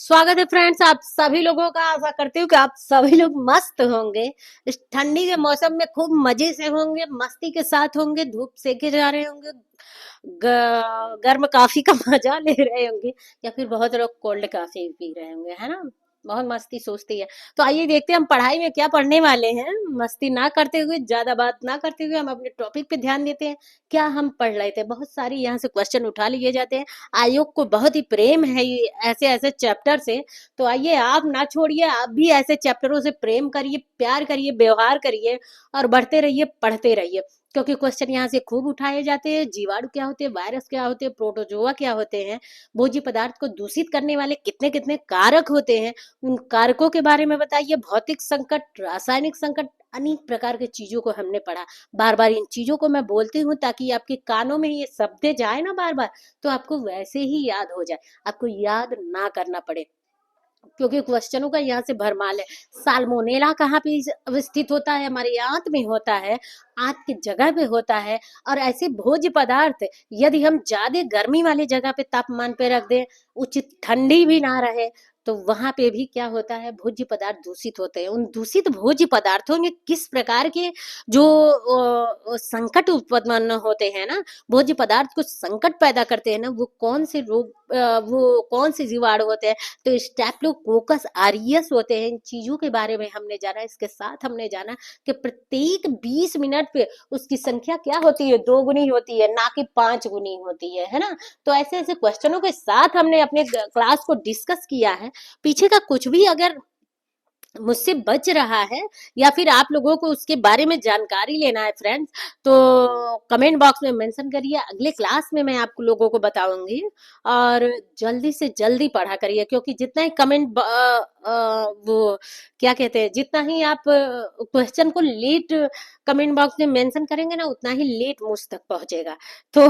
स्वागत है फ्रेंड्स आप सभी लोगों का। आशा करती हूँ कि आप सभी लोग मस्त होंगे। इस ठंडी के मौसम में खूब मजे से होंगे, मस्ती के साथ होंगे, धूप सेके जा रहे होंगे, गर्म कॉफी का मजा ले रहे होंगे, या फिर बहुत लोग कोल्ड कॉफी पी रहे होंगे, है ना। बहुत मस्ती सोचती है। तो आइए देखते हैं हम पढ़ाई में क्या पढ़ने वाले हैं। मस्ती ना करते हुए, ज्यादा बात ना करते हुए हम अपने टॉपिक पे ध्यान देते हैं। क्या हम पढ़ रहे थे, बहुत सारी यहाँ से क्वेश्चन उठा लिए जाते हैं। आयोग को बहुत ही प्रेम है ये ऐसे ऐसे चैप्टर से। तो आइए आप ना छोड़िए, आप भी ऐसे चैप्टरों से प्रेम करिए, प्यार करिए, व्यवहार करिए और बढ़ते रहिए, पढ़ते रहिए। क्योंकि क्वेश्चन यहाँ से खूब उठाए जाते हैं। जीवाणु क्या होते हैं, वायरस क्या होते हैं, प्रोटोजोआ क्या होते हैं, भोज्य पदार्थ को दूषित करने वाले कितने कितने कारक होते हैं, उन कारकों के बारे में बताइए। भौतिक संकट, रासायनिक संकट, अनेक प्रकार की चीजों को हमने पढ़ा। बार बार इन चीजों को मैं बोलती हूँ ताकि आपके कानों में ये शब्द जाए ना बार बार, तो आपको वैसे ही याद हो जाए, आपको याद ना करना पड़े। क्योंकि क्वेश्चनों का यहाँ से भरमाल है। साल्मोनेला कहाँ पे अवस्थित होता है, हमारे आंत में होता है, आंत की जगह पे होता है। और ऐसे भोज्य पदार्थ यदि हम ज्यादा गर्मी वाली जगह पे तापमान पे रख दें, उचित ठंडी भी ना रहे, तो वहां पे भी क्या होता है, भोज्य पदार्थ दूषित होते हैं। उन दूषित भोज्य पदार्थों में किस प्रकार के जो संकट उत्पन्न होते हैं ना, भोज्य पदार्थ को संकट पैदा करते हैं ना, वो कौन से रोग, वो कौन से जीवाणु होते हैं। तो स्टेप्लोकोकस आरियस होते हैं। इन चीजों के बारे में हमने जाना। इसके साथ हमने जाना कि प्रत्येक 20 मिनट पे उसकी संख्या क्या होती है, 2 गुनी होती है, ना कि 5 गुनी होती है ना। तो ऐसे ऐसे क्वेश्चनों के साथ हमने अपने क्लास को डिस्कस किया है। पीछे का कुछ भी अगर मुझसे बच रहा है या फिर आप लोगों को उसके बारे में जानकारी लेना है फ्रेंड्स, तो कमेंट बॉक्स में मेंशन करिए। अगले क्लास में मैं आप लोगों को बताऊंगी। और जल्दी से जल्दी पढ़ा करिए, क्योंकि जितना ही कमेंट वो क्या कहते हैं, जितना ही आप क्वेश्चन को लेट कमेंट बॉक्स में मेंशन करेंगे ना, उतना ही लेट मुझ तक पहुंचेगा। तो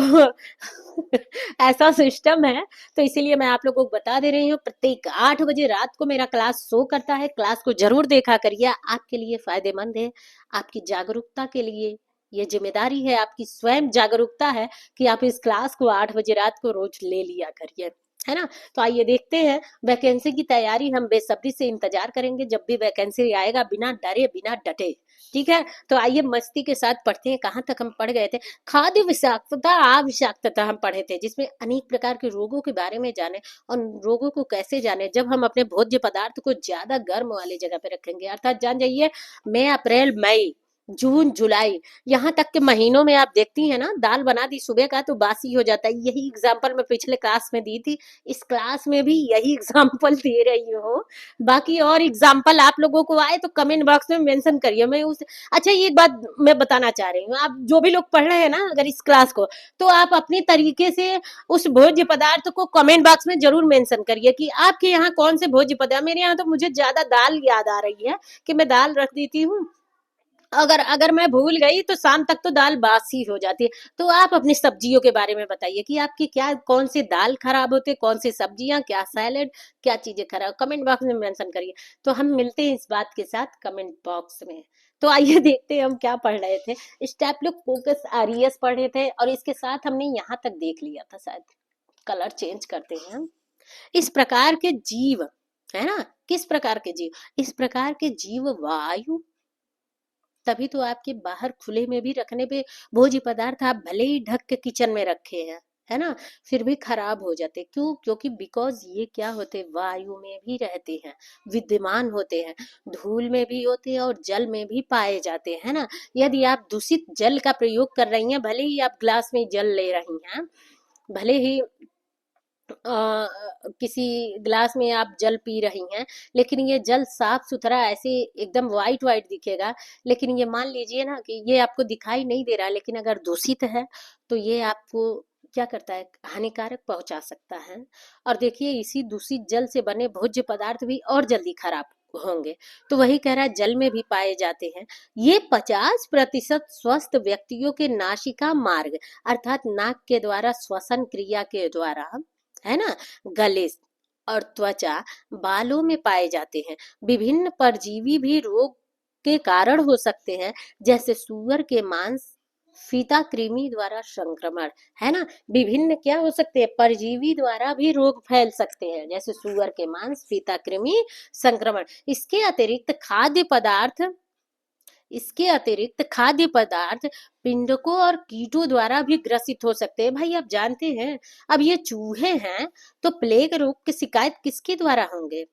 ऐसा सिस्टम है। तो इसीलिए मैं आप लोगों को बता दे रही हूँ, प्रत्येक 8 बजे रात को मेरा क्लास शो करता है। क्लास को जरूर देखा करिए, आपके लिए फायदेमंद है, आपकी जागरूकता के लिए। ये जिम्मेदारी है, आपकी स्वयं जागरूकता है कि आप इस क्लास को 8 बजे रात को रोज ले लिया करिए, है ना। तो आइए देखते हैं वैकेंसी की तैयारी। हम बेसब्री से इंतजार करेंगे जब भी वैकेंसी आएगा, बिना डरे बिना डटे। ठीक है, तो आइए मस्ती के साथ पढ़ते हैं। कहाँ तक हम पढ़ गए थे, खाद्य विषाक्तता, अविषाक्तता हम पढ़े थे, जिसमें अनेक प्रकार के रोगों के बारे में जाने। और रोगों को कैसे जाने, जब हम अपने भोज्य पदार्थ को ज्यादा गर्म वाली जगह पे रखेंगे। अर्थात जान जाइए, मई, अप्रैल, मई, जून, जुलाई, यहाँ तक के महीनों में आप देखती हैं ना, दाल बना दी सुबह का तो बासी हो जाता है। यही एग्जाम्पल मैं पिछले क्लास में दी थी, इस क्लास में भी यही एग्जाम्पल दे रही हूँ। बाकी और एग्जाम्पल आप लोगों को आए तो कमेंट बॉक्स में मेंशन करिए। मैं उस अच्छा, ये बात मैं बताना चाह रही हूँ, आप जो भी लोग पढ़ रहे हैं ना अगर इस क्लास को, तो आप अपने तरीके से उस भोज्य पदार्थ को कमेंट बॉक्स में जरूर मेंशन करिए कि आपके यहाँ कौन से भोज्य पदार्थ। मेरे यहाँ तो मुझे ज्यादा दाल याद आ रही है कि मैं दाल रख देती हूँ। अगर अगर मैं भूल गई तो शाम तक तो दाल बासी हो जाती है। तो आप अपनी सब्जियों के बारे में बताइए कि आपकी क्या, कौन सी दाल खराब होते, कौन सी सब्जियां, क्या सैलेड, क्या चीजें खराब, कमेंट बॉक्स में मेंशन करिए। तो हम मिलते हैं इस बात के साथ कमेंट बॉक्स में। तो आइए देखते हैं हम क्या पढ़ रहे थे। स्टेप्लोकोकस आरियस पढ़े थे, और इसके साथ हमने यहाँ तक देख लिया था। शायद कलर चेंज करते हैं हम। इस प्रकार के जीव, है ना, किस प्रकार के जीव, इस प्रकार के जीव वायु, तभी तो आपके बाहर खुले में भी रखने पे भोज्य पदार्थ आप भले ही ढक के किचन में रखे हैं, है ना, फिर भी खराब हो जाते। क्यों? क्योंकि बिकॉज ये क्या होते, वायु में भी रहते हैं, विद्यमान होते हैं, धूल में भी होते हैं और जल में भी पाए जाते हैं, है ना। यदि आप दूषित जल का प्रयोग कर रही हैं, भले ही आप ग्लास में जल ले रही हैं, भले ही किसी ग्लास में आप जल पी रही हैं, लेकिन ये जल साफ सुथरा ऐसे एकदम वाइट वाइट दिखेगा। लेकिन ये मान लीजिए ना कि ये आपको दिखाई नहीं दे रहा, लेकिन अगर दूषित है तो ये आपको क्या करता है, हानिकारक पहुंचा सकता है। और देखिए, इसी दूषित जल से बने भोज्य पदार्थ भी और जल्दी खराब होंगे। तो वही कह रहा है, जल में भी पाए जाते हैं। ये 50% स्वस्थ व्यक्तियों के नासिका मार्ग, अर्थात नाक के द्वारा श्वसन क्रिया के द्वारा, है ना, गले और त्वचा, बालों में पाए जाते हैं। विभिन्न परजीवी भी रोग के कारण हो सकते हैं, जैसे सुअर के मांस फीता कृमि द्वारा संक्रमण, है ना। विभिन्न क्या हो सकते हैं, परजीवी द्वारा भी रोग फैल सकते हैं, जैसे सुअर के मांस, फीता कृमि संक्रमण। इसके अतिरिक्त खाद्य पदार्थ पिंडकों और कीटों द्वारा भी ग्रसित हो सकते हैं। भाई आप जानते हैं, अब ये चूहे हैं, तो प्लेग रोग की शिकायत किसके द्वारा होंगे,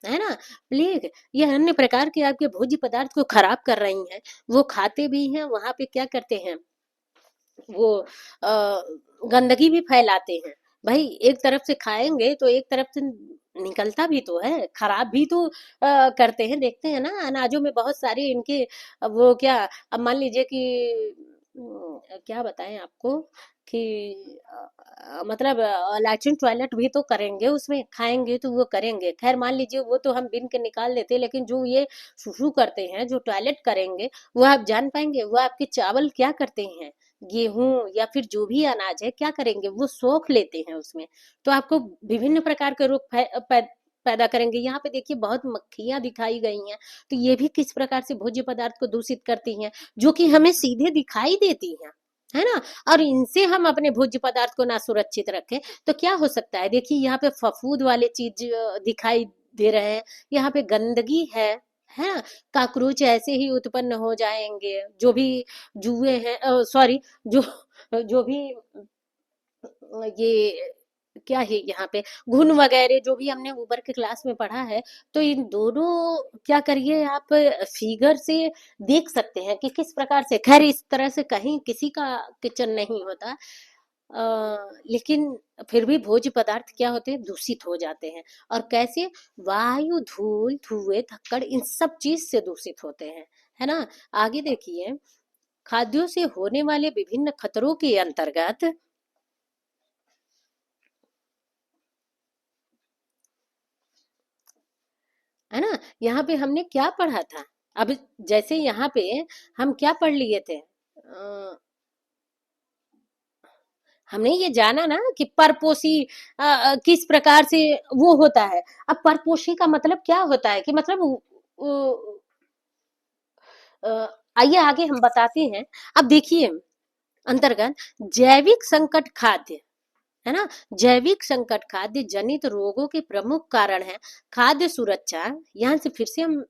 है ना। प्लेग, ये अन्य प्रकार के आपके भोज्य पदार्थ को खराब कर रही हैं, वो खाते भी हैं, वहां पे क्या करते हैं, वो गंदगी भी फैलाते हैं। भाई एक तरफ से खाएंगे तो एक तरफ से निकलता भी तो है, खराब भी तो करते हैं। देखते हैं ना, अनाजों में बहुत सारे इनके वो क्या, अब मान लीजिए कि क्या बताएं आपको कि मतलब लैट्रिन टॉयलेट भी तो करेंगे, उसमें खाएंगे तो वो करेंगे, खैर मान लीजिए वो तो हम बिन के निकाल देते, लेकिन जो ये शुशु करते हैं, जो टॉयलेट करेंगे, वो आप जान पाएंगे, वो आपके चावल क्या करते हैं, गेहूं या फिर जो भी अनाज है, क्या करेंगे, वो सोख लेते हैं उसमें, तो आपको विभिन्न प्रकार के रोग पैदा करेंगे। यहाँ पे देखिए बहुत मक्खियां दिखाई गई हैं, तो ये भी किस प्रकार से भोज्य पदार्थ को दूषित करती हैं, जो कि हमें सीधे दिखाई देती हैं, है ना। और इनसे हम अपने भोज्य पदार्थ को ना सुरक्षित रखें तो क्या हो सकता है, देखिए यहाँ पे फफूंद वाले चीज दिखाई दे रहे हैं, यहाँ पे गंदगी है ना, काकरोच ऐसे ही उत्पन्न हो जाएंगे, जो भी जुए हैं, सॉरी, जो जो भी ये क्या है यहाँ पे, घुन वगैरह जो भी हमने ऊपर के क्लास में पढ़ा है, तो इन दोनों क्या करिए आप फिगर से देख सकते हैं कि किस प्रकार से, खैर इस तरह से कहीं किसी का किचन नहीं होता, लेकिन फिर भी भोज्य पदार्थ क्या होते हैं, दूषित हो जाते हैं। और कैसे, वायु, धूल, धुएं, धक्कड़, इन सब चीज से दूषित होते हैं, है ना। आगे देखिए, खाद्यों से होने वाले विभिन्न खतरों के अंतर्गत, है ना, यहाँ पे हमने क्या पढ़ा था, अब जैसे यहाँ पे हम क्या पढ़ लिए थे, हमने ये जाना ना कि परपोषी किस प्रकार से वो होता है। अब परपोषी का मतलब क्या होता है, कि मतलब अ, आइए आगे हम बताते हैं। अब देखिए अंतर्गत, जैविक संकट खाद्य, है ना, जैविक संकट खाद्य जनित रोगों के प्रमुख कारण है। खाद्य सुरक्षा, यहाँ से फिर से हम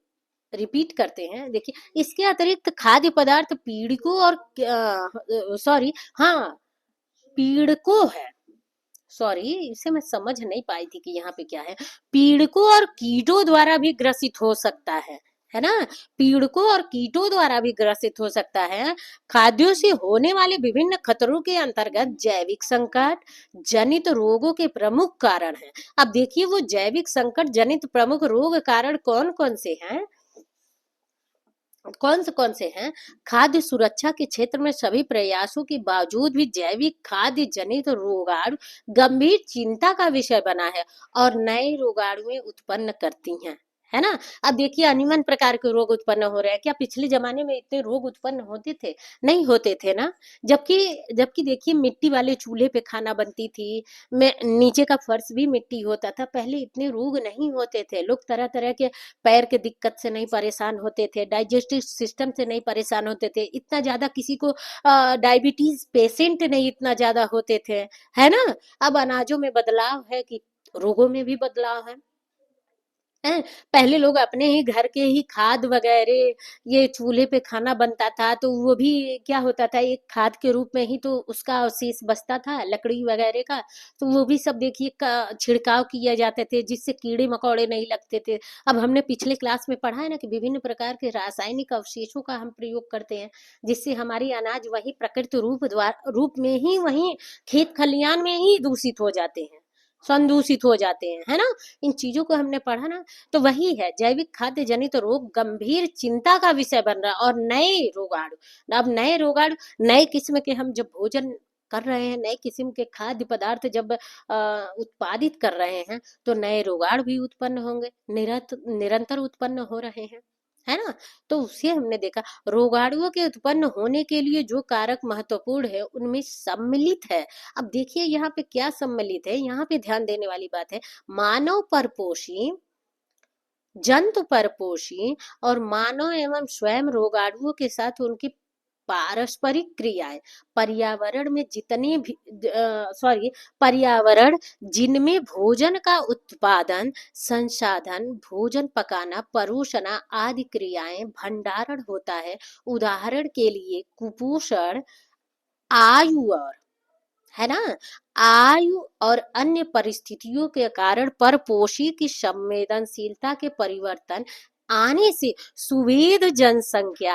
रिपीट करते हैं, देखिए इसके अतिरिक्त खाद्य पदार्थ पीड़कों और सॉरी, हाँ, पीड़कों है, सॉरी इसे मैं समझ नहीं पाई थी कि यहाँ पे क्या है, पीड़कों और कीटों द्वारा भी ग्रसित हो सकता है ना, पीड़कों और कीटों द्वारा भी ग्रसित हो सकता है। खाद्यों से होने वाले विभिन्न खतरों के अंतर्गत जैविक संकट जनित रोगों के प्रमुख कारण है। अब देखिए वो जैविक संकट जनित प्रमुख रोग कारण कौन कौन से हैं, कौन से हैं, खाद्य सुरक्षा के क्षेत्र में सभी प्रयासों के बावजूद भी जैविक खाद्य जनित रोगाणु गंभीर चिंता का विषय बना है और नए रोगाणुएं उत्पन्न करती हैं, है ना। अब देखिए अनिवन प्रकार के रोग उत्पन्न हो रहे हैं, क्या पिछले जमाने में इतने रोग उत्पन्न होते थे, नहीं होते थे ना। जबकि जबकि देखिए मिट्टी वाले चूल्हे पे खाना बनती थी, में नीचे का फर्श भी मिट्टी होता था, पहले इतने रोग नहीं होते थे, लोग तरह तरह के पैर के दिक्कत से नहीं परेशान होते थे, डाइजेस्टिव सिस्टम से नहीं परेशान होते थे, इतना ज्यादा किसी को डायबिटीज पेशेंट नहीं इतना ज्यादा होते थे, है ना। अब अनाजों में बदलाव है कि रोगों में भी बदलाव है। पहले लोग अपने ही घर के ही खाद वगैरह, ये चूल्हे पे खाना बनता था तो वो भी क्या होता था, एक खाद के रूप में ही तो उसका अवशेष बचता था लकड़ी वगैरह का, तो वो भी सब देखिए छिड़काव किए जाते थे, जिससे कीड़े मकोड़े नहीं लगते थे। अब हमने पिछले क्लास में पढ़ा है ना कि विभिन्न प्रकार के रासायनिक अवशेषों का हम प्रयोग करते हैं, जिससे हमारी अनाज वही प्रकृति रूप में ही वही खेत खलियान में ही दूषित हो जाते हैं, संदूषित हो जाते हैं, है ना। इन चीजों को हमने पढ़ा ना, तो वही है, जैविक खाद्य जनित रोग गंभीर चिंता का विषय बन रहा है और नए रोगाणु, अब नए रोगाणु, नए किस्म के हम जब भोजन कर रहे हैं, नए किस्म के खाद्य पदार्थ जब उत्पादित कर रहे हैं, तो नए रोगाणु भी उत्पन्न होंगे, निरंतर उत्पन्न हो रहे हैं, है ना। तो उसे हमने देखा, रोगाणुओं के उत्पन्न होने के लिए जो कारक महत्वपूर्ण है उनमें सम्मिलित है। अब देखिए यहाँ पे क्या सम्मिलित है, यहाँ पे ध्यान देने वाली बात है, मानव परपोषी, जंतु परपोषी और मानव एवं स्वयं रोगाणुओं के साथ उनकी पारस्परिक क्रियाएं, पर्यावरण में जितने भी पर्यावरण जिनमें भोजन का उत्पादन, संसाधन, भोजन पकाना, परोसना आदि क्रियाएं, भंडारण होता है। उदाहरण के लिए कुपोषण, आयु और, है ना, आयु और अन्य परिस्थितियों के कारण परपोषी की संवेदनशीलता के परिवर्तन आने से सुभेद जनसंख्या,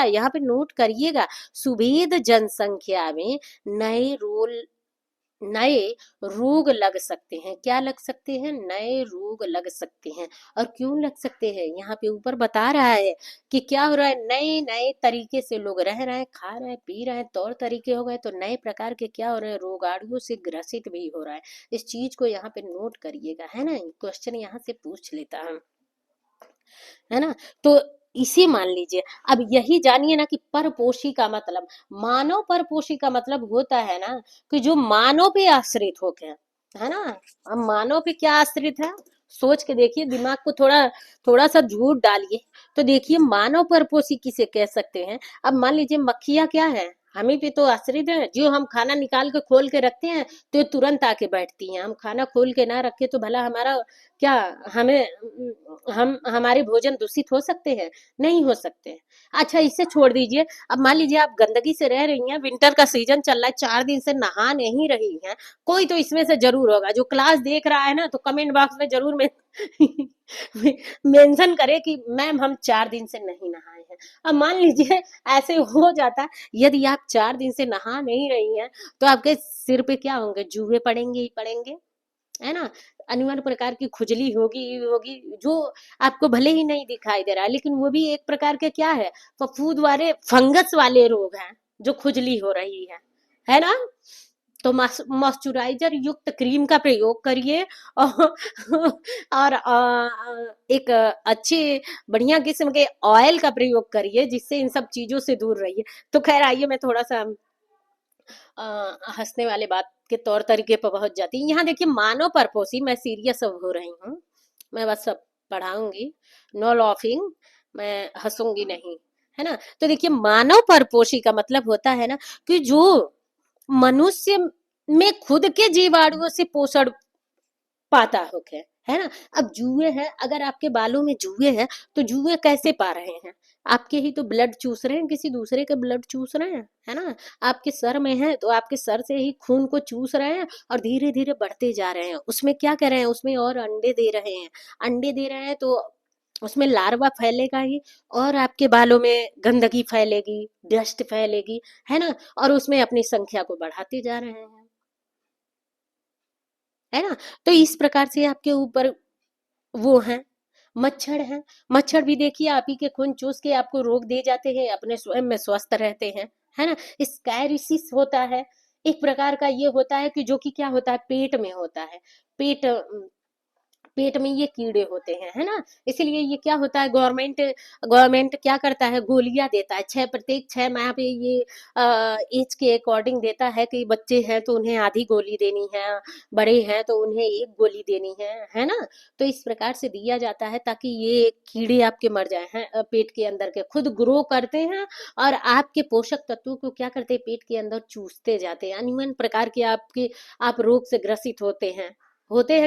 यहाँ पे नोट करिएगा, सुभेद जनसंख्या में नए रोल नए रोग लग सकते हैं। क्या लग सकते हैं? नए रोग लग सकते हैं। और क्यों लग सकते हैं? यहाँ पे ऊपर बता रहा है कि क्या हो रहा है, नए नए तरीके से लोग रह रहे हैं, खा रहे हैं, पी रहे हैं, तौर तरीके हो गए, तो नए प्रकार के क्या हो रहे हैं, रोगाणुओं से ग्रसित भी हो रहा है। इस चीज को यहाँ पे नोट करिएगा, है ना, क्वेश्चन यहाँ से पूछ लेता है ना। तो इसे मान लीजिए। अब यही जानिए ना कि परपोषी का मतलब, मानव परपोषी का मतलब होता है ना कि जो मानव पे आश्रित होके, है ना। अब मानव पे क्या आश्रित है, सोच के देखिए, दिमाग को थोड़ा थोड़ा सा झूठ डालिए, तो देखिए मानव परपोषी किसे कह सकते हैं। अब मान लीजिए मक्खियां क्या है, हमें पे तो आश्रित है। जो हम खाना निकाल के खोल के रखते हैं तो ये तुरंत आके बैठती हैं। हम खाना खोल के ना रखे तो भला हमारा क्या, हमें हम हमारे भोजन दूषित हो सकते हैं? नहीं हो सकते। अच्छा इसे छोड़ दीजिए। अब मान लीजिए आप गंदगी से रह रही हैं, विंटर का सीजन चल रहा है, 4 दिन से नहा नहीं रही हैं, कोई तो इसमें से जरूर होगा जो क्लास देख रहा है ना, तो कमेंट बॉक्स में जरूर में मेंशन करे कि मैम हम 4 दिन से नहीं नहाए हैं। अब मान लीजिए ऐसे हो जाता, यदि आप 4 दिन से नहा नहीं रही हैं, तो आपके सिर पे क्या होंगे, जूहे पड़ेंगे ही पड़ेंगे, है ना। अनिवार्य प्रकार की खुजली होगी ही होगी, जो आपको भले ही नहीं दिखाई दे रहा है, लेकिन वो भी एक प्रकार के क्या है, फफूंद वाले, फंगस वाले रोग हैं जो खुजली हो रही है ना। तो मॉइस्चराइजर युक्त क्रीम का प्रयोग करिए, और एक अच्छे बढ़िया किस्म के ऑयल का प्रयोग करिए, जिससे इन सब चीजों से दूर रहिए। तो खैर आइए, मैं थोड़ा सा हंसने वाले बात के तौर तरीके पर पहुंच जाती है। यहाँ देखिए मानव परपोषी, मैं सीरियस अब हो रही हूँ, मैं बस अब पढ़ाऊंगी, नो लॉफिंग, मैं हंसूंगी नहीं, है ना। तो देखिए मानव परपोषी का मतलब होता है ना कि जो मनुष्य में खुद के जीवाणुओं से पोषण पाता होके, है ना। अब जुए हैं, अगर आपके बालों में जुए हैं, तो जुए कैसे पा रहे हैं, आपके ही तो ब्लड चूस रहे हैं, किसी दूसरे के ब्लड चूस रहे हैं, है ना। आपके सर में है तो आपके सर से ही खून को चूस रहे हैं, और धीरे धीरे बढ़ते जा रहे हैं। उसमें क्या कर रहे हैं, उसमें और अंडे दे रहे हैं, अंडे दे रहे हैं, तो उसमें लार्वा फैलेगा ही, और आपके बालों में गंदगी फैलेगी, डस्ट फैलेगी, है ना, और उसमें अपनी संख्या को बढ़ाते जा रहे हैं, है ना। तो इस प्रकार से आपके ऊपर वो है, मच्छर है। मच्छर भी देखिए आप ही के खून चूस के आपको रोग दे जाते हैं, अपने स्वयं में स्वस्थ रहते हैं, है ना। स्कैरिसिस होता है, एक प्रकार का ये होता है कि जो कि क्या होता है, पेट में होता है, पेट पेट में ये कीड़े होते हैं, है ना। इसलिए ये क्या होता है, गवर्नमेंट गवर्नमेंट क्या करता है, गोलियां देता है, प्रत्येक 6 माह पे ये एज के अकॉर्डिंग देता है कि बच्चे हैं तो उन्हें आधी गोली देनी है, बड़े हैं तो उन्हें एक गोली देनी है ना। तो इस प्रकार से दिया जाता है ताकि ये कीड़े आपके मर जाए हैं, पेट के अंदर के खुद ग्रो करते हैं, और आपके पोषक तत्वों को क्या करते हैं, पेट के अंदर चूसते जाते हैं। अनिवार्य प्रकार के आपके आप रोग से ग्रसित होते हैं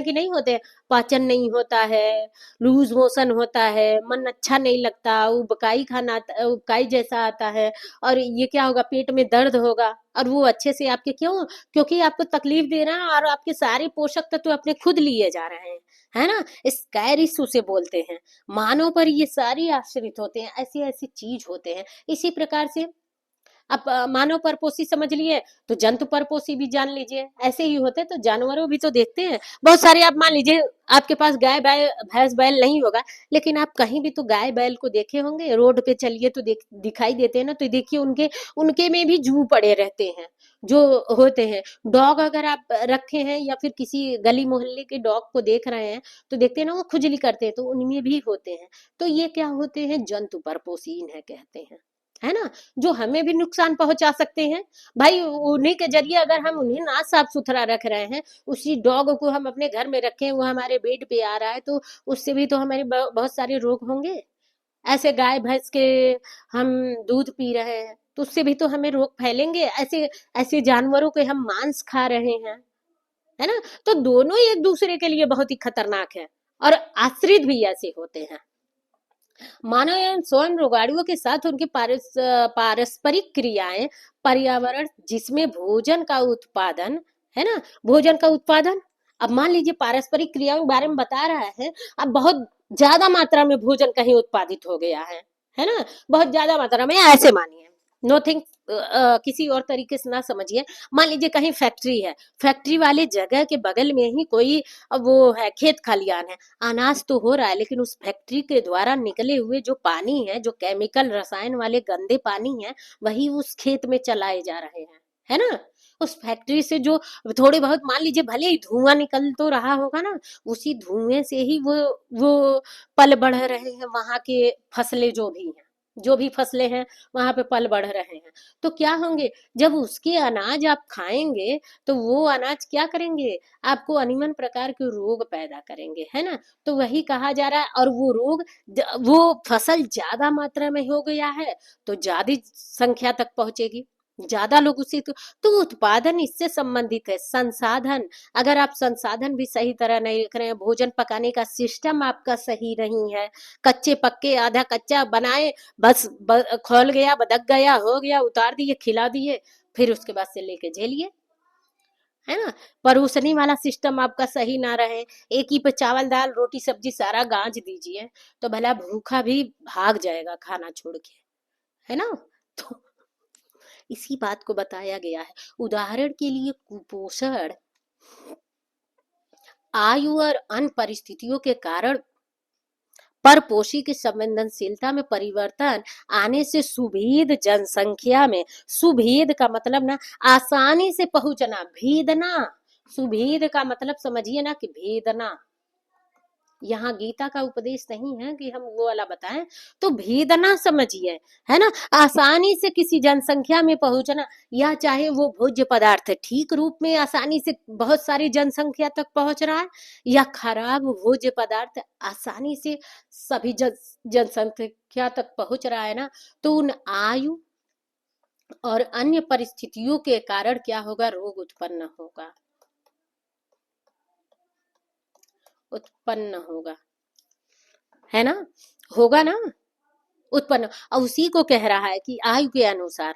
कि नहीं होते हैं। पाचन नहीं होता है, लूज मोशन होता है, मन अच्छा नहीं लगता, उबकाई खाना उबकाई जैसा आता है, और ये क्या होगा, पेट में दर्द होगा, और वो अच्छे से आपके क्यों, क्योंकि आपको तकलीफ दे रहा है, और आपके सारे पोषक तत्व अपने खुद लिए जा रहे हैं, है ना। स्कैरिस उसे बोलते हैं। मानव पर ये सारी आश्रित होते हैं, ऐसी ऐसी चीज होते हैं। इसी प्रकार से आप मानव परपोषी समझ लिए, तो जंतु परपोषी भी जान लीजिए, ऐसे ही होते हैं। तो जानवरों भी तो देखते हैं बहुत सारे। आप मान लीजिए आपके पास गाय भैंस बैल नहीं होगा, लेकिन आप कहीं भी तो गाय बैल को देखे होंगे, रोड पे चलिए तो दिखाई देते हैं ना। तो देखिए उनके उनके में भी जू पड़े रहते हैं जो होते हैं। डॉग अगर आप रखे हैं, या फिर किसी गली मोहल्ले के डॉग को देख रहे हैं, तो देखते हैं ना वो खुजली करते हैं, तो उनमें भी होते हैं। तो ये क्या होते हैं, जंतु परपोषी इन्हें कहते हैं, है ना। जो हमें भी नुकसान पहुंचा सकते हैं भाई, उन्हीं के जरिए अगर हम उन्हें ना साफ सुथरा रख रहे हैं, उसी डॉग को हम अपने घर में रखें, वो हमारे बेड पे आ रहा है, तो उससे भी तो हमारे बहुत सारे रोग होंगे, ऐसे गाय भैंस के हम दूध पी रहे हैं तो उससे भी तो हमें रोग फैलेंगे। ऐसे ऐसे जानवरों के हम मांस खा रहे हैं, है ना? तो दोनों ही एक दूसरे के लिए बहुत ही खतरनाक है और आश्रित भी ऐसे होते हैं। मानव एवं स्वयं रोगाड़ुओं के साथ उनकी पारस्परिक क्रियाएं, पर्यावरण जिसमें भोजन का उत्पादन, है ना? भोजन का उत्पादन, अब मान लीजिए पारस्परिक क्रियाओं के बारे में बता रहा है, अब बहुत ज्यादा मात्रा में भोजन कहीं उत्पादित हो गया है ना? बहुत ज्यादा मात्रा में, ऐसे मानिए, नो थिंक किसी और तरीके से ना समझिए। मान लीजिए कहीं फैक्ट्री है, फैक्ट्री वाले जगह के बगल में ही कोई वो है, खेत खलियान है, अनाज तो हो रहा है लेकिन उस फैक्ट्री के द्वारा निकले हुए जो पानी है, जो केमिकल रसायन वाले गंदे पानी है, वही उस खेत में चलाए जा रहे हैं, है ना? उस फैक्ट्री से जो थोड़े बहुत, मान लीजिए भले ही धुआं निकल तो रहा होगा ना, उसी धुएं से ही वो पल बढ़ रहे हैं, वहां के फसलें जो भी हैं, जो भी फसलें हैं वहां पे पल बढ़ रहे हैं। तो क्या होंगे, जब उसके अनाज आप खाएंगे तो वो अनाज क्या करेंगे, आपको अनिमन प्रकार के रोग पैदा करेंगे, है ना? तो वही कहा जा रहा है, और वो रोग वो फसल ज्यादा मात्रा में हो गया है तो ज्यादा संख्या तक पहुंचेगी, ज्यादा लोग उसी तो उत्पादन इससे संबंधित है। संसाधन, अगर आप संसाधन भी सही तरह नहीं रख रहे हैं, भोजन पकाने का सिस्टम आपका सही नहीं है, कच्चे पक्के आधा कच्चा बनाए, बस खोल गया, बदक गया, हो गया, उतार दिए, खिला दिए, फिर उसके बाद से लेके झेलिए, है ना? परोसनी वाला सिस्टम आपका सही ना रहे, एक ही पे चावल दाल रोटी सब्जी सारा गांज दीजिए तो भला भूखा भी भाग जाएगा खाना छोड़ के, है ना? तो इसी बात को बताया गया है। उदाहरण के लिए कुपोषण, आयु और अन्य परिस्थितियों के कारण परपोषी की संवेदनशीलता में परिवर्तन आने से सुभेद जनसंख्या में, सुभेद का मतलब ना आसानी से पहुंचना, भेदना, सुभेद का मतलब समझिए ना कि भेदना, यहाँ गीता का उपदेश नहीं है कि हम वो वाला बताएं, तो भेदना समझिए, है ना? आसानी से किसी जनसंख्या में पहुंचना, या चाहे वो भोज्य पदार्थ ठीक रूप में आसानी से बहुत सारी जनसंख्या तक पहुंच रहा है, या खराब भोज्य पदार्थ आसानी से सभी जनसंख्या तक पहुंच रहा है ना, तो उन आयु और अन्य परिस्थितियों के कारण क्या होगा, रोग उत्पन्न होगा, उत्पन्न होगा, है ना? होगा ना, उत्पन्न। और उसी को कह रहा है कि आयु के अनुसार,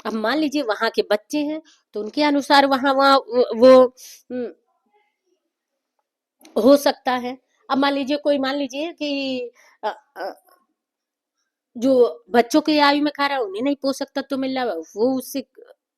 अब मान लीजिए वहां के बच्चे हैं तो उनके अनुसार वहां वहां वो हो सकता है। अब मान लीजिए कोई, मान लीजिए कि अ, अ, जो बच्चों के आयु में खा रहा है उन्हें नहीं पोषक तत्व मिल रहा है, वो उससे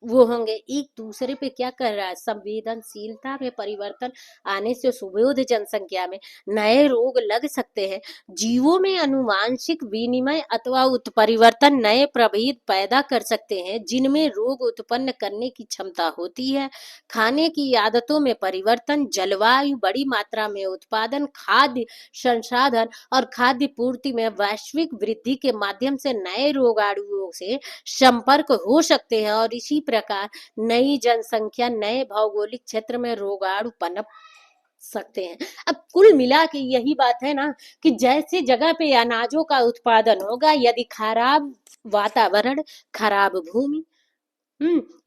वो होंगे। एक दूसरे पे क्या कर रहा है, संवेदनशीलता में परिवर्तन आने से सुबोध जनसंख्या में नए रोग लग सकते हैं। जीवों में अनुवांशिक विनिमय अथवा उत्परिवर्तन नए प्रभेद पैदा कर सकते हैं जिनमें रोग उत्पन्न करने की क्षमता होती है। खाने की आदतों में परिवर्तन, जलवायु, बड़ी मात्रा में उत्पादन, खाद्य संसाधन और खाद्य पूर्ति में वैश्विक वृद्धि के माध्यम से नए रोगाणुओं से संपर्क हो सकते हैं, और इसी प्रकार नई जनसंख्या नए भौगोलिक क्षेत्र में रोगाणु पनप सकते हैं। अब कुल मिला के यही बात है ना कि जैसे जगह पे अनाजों का उत्पादन होगा, यदि खराब वातावरण, खराब भूमि,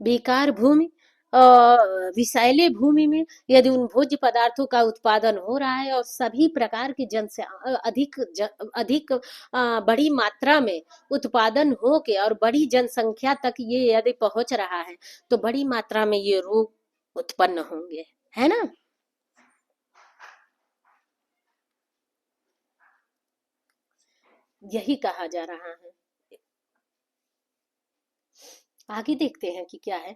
बेकार भूमि, विषैले भूमि में यदि उन भोज्य पदार्थों का उत्पादन हो रहा है और सभी प्रकार की अधिक बड़ी मात्रा में उत्पादन हो के और बड़ी जनसंख्या तक ये यदि पहुंच रहा है तो बड़ी मात्रा में ये रोग उत्पन्न होंगे, है ना? यही कहा जा रहा है। आगे देखते हैं कि क्या है।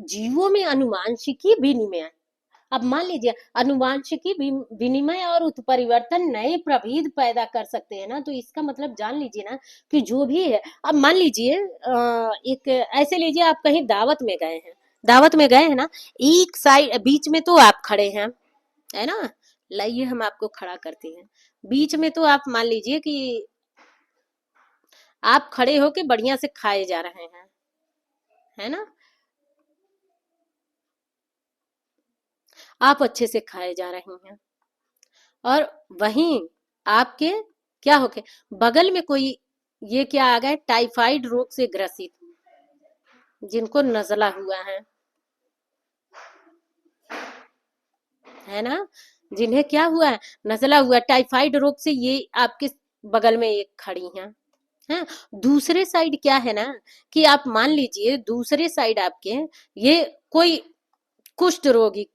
जीवों में अनुवांशिकी विनिमय, अब मान लीजिए अनुवांशिकी विनिमय और उत्परिवर्तन नए प्रभेद पैदा कर सकते हैं ना, तो इसका मतलब जान लीजिए ना कि जो भी है, अब मान लीजिए एक ऐसे लीजिए, आप कहीं दावत में गए हैं, दावत में गए हैं ना, एक साइड बीच में तो आप खड़े हैं, है ना? लाइए हम आपको खड़ा करते हैं, बीच में तो आप मान लीजिए कि आप खड़े होके बढ़िया से खाए जा रहे हैं, है ना? आप अच्छे से खाए जा रहे हैं, और वहीं आपके क्या हो गए, बगल में कोई ये क्या आ गए, टाइफाइड रोग से ग्रसित, जिनको नजला हुआ है ना, जिन्हें क्या हुआ है, नजला हुआ टाइफाइड रोग से, ये आपके बगल में एक खड़ी हैं। हैं, दूसरे साइड क्या है ना, कि आप मान लीजिए दूसरे साइड आपके ये कोई कुष्ठ रोगी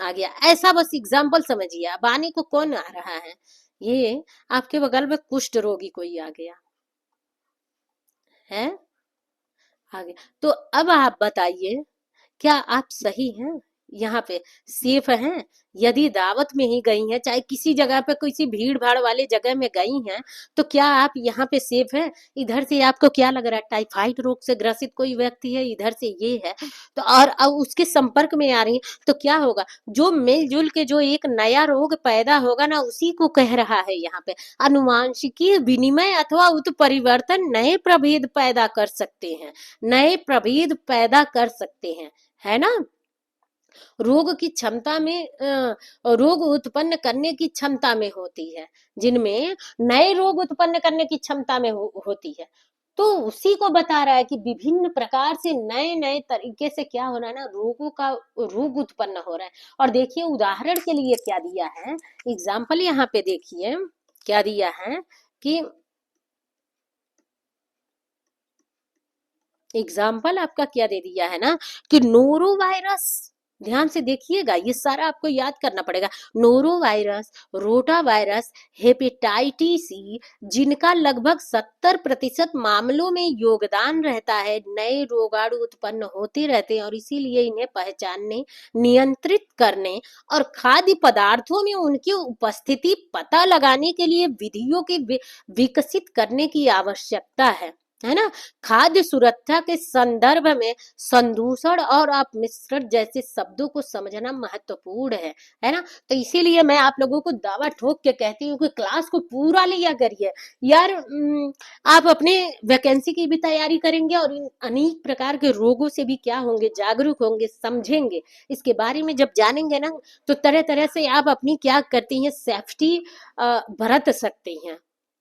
आ गया, ऐसा बस एग्जाम्पल समझिए, अब आने को कौन आ रहा है, ये आपके बगल में कुष्ठ रोगी कोई आ गया है, आ गया। तो अब आप बताइए, क्या आप सही हैं, यहाँ पे सेफ हैं? यदि दावत में ही गई हैं, चाहे किसी जगह पे किसी भीड़ भाड़ वाले जगह में गई हैं, तो क्या आप यहाँ पे सेफ हैं? इधर से आपको क्या लग रहा है, टाइफाइड रोग से ग्रसित कोई व्यक्ति है, इधर से ये है, तो और अब उसके संपर्क में आ रही है, तो क्या होगा, जो मिलजुल के जो एक नया रोग पैदा होगा ना, उसी को कह रहा है यहाँ पे, अनुवांशिकीय विनिमय अथवा उत्परिवर्तन नए प्रभेद पैदा कर सकते हैं, नए प्रभेद पैदा कर सकते हैं, है ना। रोग की क्षमता में रोग उत्पन्न करने की क्षमता में होती है, जिनमें नए रोग उत्पन्न करने की क्षमता में होती है, तो उसी को बता रहा है कि विभिन्न प्रकार से नए नए तरीके से क्या हो रहा है ना, रोगों का रोग उत्पन्न हो रहा है। और देखिए उदाहरण के लिए क्या दिया है, एग्जाम्पल यहाँ पे देखिए क्या दिया है, कि एग्जाम्पल आपका क्या दे दिया है ना, कि नोरो वायरस, ध्यान से देखिएगा, ये सारा आपको याद करना पड़ेगा, noro virus, rota virus, hepatitis C, जिनका लगभग 70% मामलों में योगदान रहता है, नए रोगाणु उत्पन्न होते रहते हैं, और इसीलिए इन्हें पहचानने, नियंत्रित करने और खाद्य पदार्थों में उनकी उपस्थिति पता लगाने के लिए विधियों के विकसित करने की आवश्यकता है ना। खाद्य सुरक्षा के संदर्भ में संदूषण और अपमिश्रण जैसे शब्दों को समझना महत्वपूर्ण है ना। तो इसीलिए मैं आप लोगों को दावा ठोक के कहती हूँ कि क्लास को पूरा लिया करिए यार। आप अपने वैकेंसी की भी तैयारी करेंगे और इन अनेक प्रकार के रोगों से भी क्या होंगे, जागरूक होंगे, समझेंगे, इसके बारे में जब जानेंगे ना, तो तरह तरह से आप अपनी क्या करती हैं, सेफ्टी बरत सकती हैं,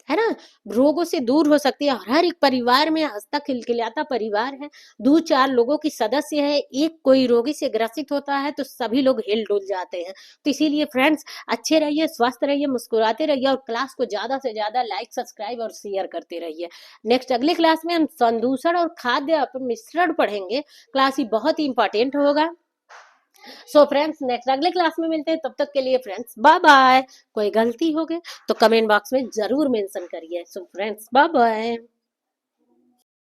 है ना। रोगों से दूर हो सकती है। हर एक परिवार में हंसता खिलखिलाता परिवार है, दो चार लोगों की सदस्य है, एक कोई रोगी से ग्रसित होता है तो सभी लोग हिल डुल जाते हैं। तो इसीलिए फ्रेंड्स, अच्छे रहिए, स्वस्थ रहिए, मुस्कुराते रहिए, और क्लास को ज्यादा से ज्यादा लाइक, सब्सक्राइब और शेयर करते रहिए। नेक्स्ट अगली क्लास में हम संदूषण और खाद्य मिश्रण पढ़ेंगे। क्लास ही बहुत ही इंपॉर्टेंट होगा। सो फ्रेंड्स, नेक्स्ट अगले क्लास में मिलते हैं, तब तक के लिए फ्रेंड्स बाय बाय। कोई गलती हो गई तो कमेंट बॉक्स में जरूर मेंशन करिए। So friends bye bye.